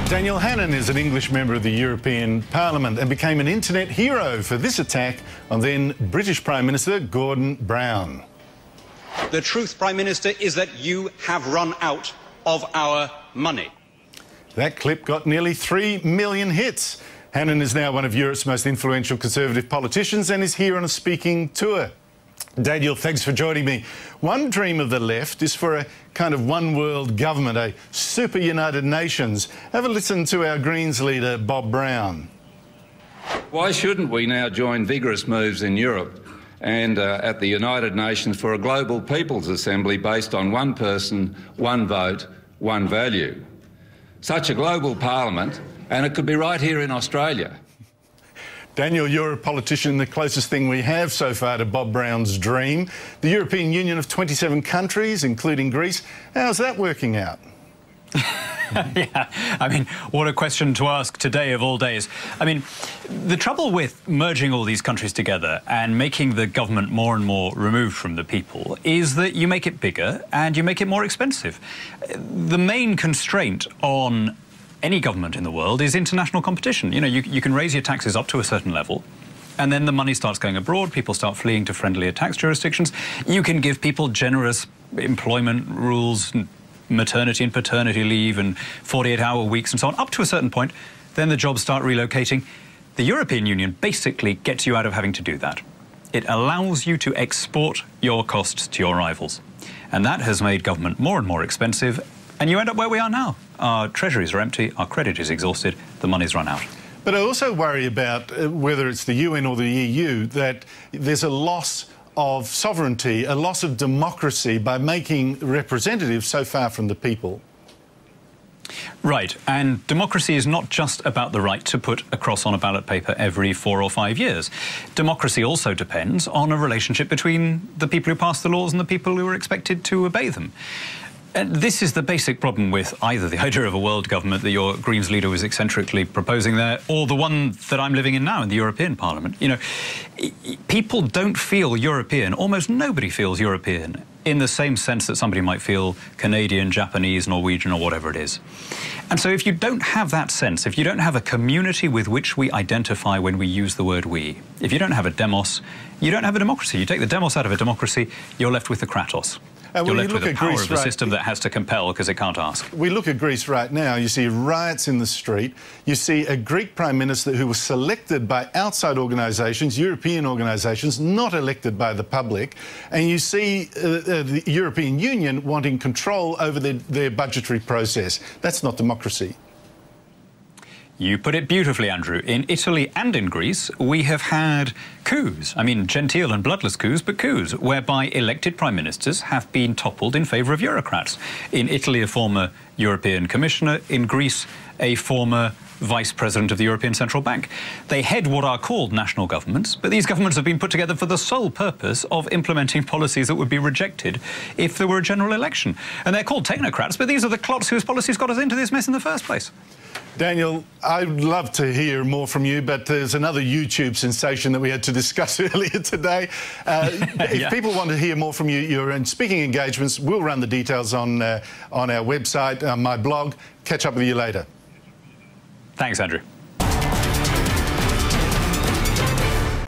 Daniel Hannan is an English member of the European Parliament and became an internet hero for this attack on then British Prime Minister Gordon Brown. The truth, Prime Minister, is that you have run out of our money. That clip got nearly 3 million hits. Hannan is now one of Europe's most influential Conservative politicians and is here on a speaking tour. Daniel, thanks for joining me. One dream of the left is for a kind of one world government, a super United Nations. Have a listen to our Greens leader, Bob Brown. Why shouldn't we now join vigorous moves in Europe and at the United Nations for a global people's assembly based on one person, one vote, one value? Such a global parliament, and it could be right here in Australia. Daniel, you're a politician, the closest thing we have so far to Bob Brown's dream. The European Union of 27 countries, including Greece. How's that working out? Yeah, I mean, what a question to ask today of all days. I mean, the trouble with merging all these countries together and making the government more and more removed from the people is that you make it bigger and you make it more expensive. The main constraint on any government in the world is international competition. You know, you can raise your taxes up to a certain level, and then the money starts going abroad, people start fleeing to friendlier tax jurisdictions. You can give people generous employment rules, maternity and paternity leave and 48-hour weeks and so on, up to a certain point, then the jobs start relocating. The European Union basically gets you out of having to do that. It allows you to export your costs to your rivals. And that has made government more and more expensive, and you end up where we are now. Our treasuries are empty, our credit is exhausted, the money's run out. But I also worry about whether it's the UN or the EU, that there's a loss of sovereignty, a loss of democracy by making representatives so far from the people. Right, and democracy is not just about the right to put a cross on a ballot paper every 4 or 5 years. Democracy also depends on a relationship between the people who pass the laws and the people who are expected to obey them. And this is the basic problem with either the idea of a world government that your Greens leader was eccentrically proposing there, or the one that I'm living in now in the European Parliament. You know, people don't feel European, almost nobody feels European, in the same sense that somebody might feel Canadian, Japanese, Norwegian, or whatever it is. And so if you don't have that sense, if you don't have a community with which we identify when we use the word we, if you don't have a demos, you don't have a democracy. You take the demos out of a democracy, you're left with the kratos. You're left with the power of the system that has to compel because it can't ask. We look at Greece right now, you see riots in the street, you see a Greek Prime Minister who was selected by outside organisations, European organisations, not elected by the public, and you see the European Union wanting control over their budgetary process. That's not democracy. You put it beautifully, Andrew. In Italy and in Greece, we have had coups. I mean, genteel and bloodless coups, but coups, whereby elected prime ministers have been toppled in favour of bureaucrats. In Italy, a former European commissioner. In Greece, a former vice president of the European Central Bank. They head what are called national governments, but these governments have been put together for the sole purpose of implementing policies that would be rejected if there were a general election. And they're called technocrats, but these are the clots whose policies got us into this mess in the first place. Daniel, I'd love to hear more from you, but there's another YouTube sensation that we had to discuss earlier today. If people want to hear more from you, you're in speaking engagements. We'll run the details on our website, my blog. Catch up with you later. Thanks, Andrew.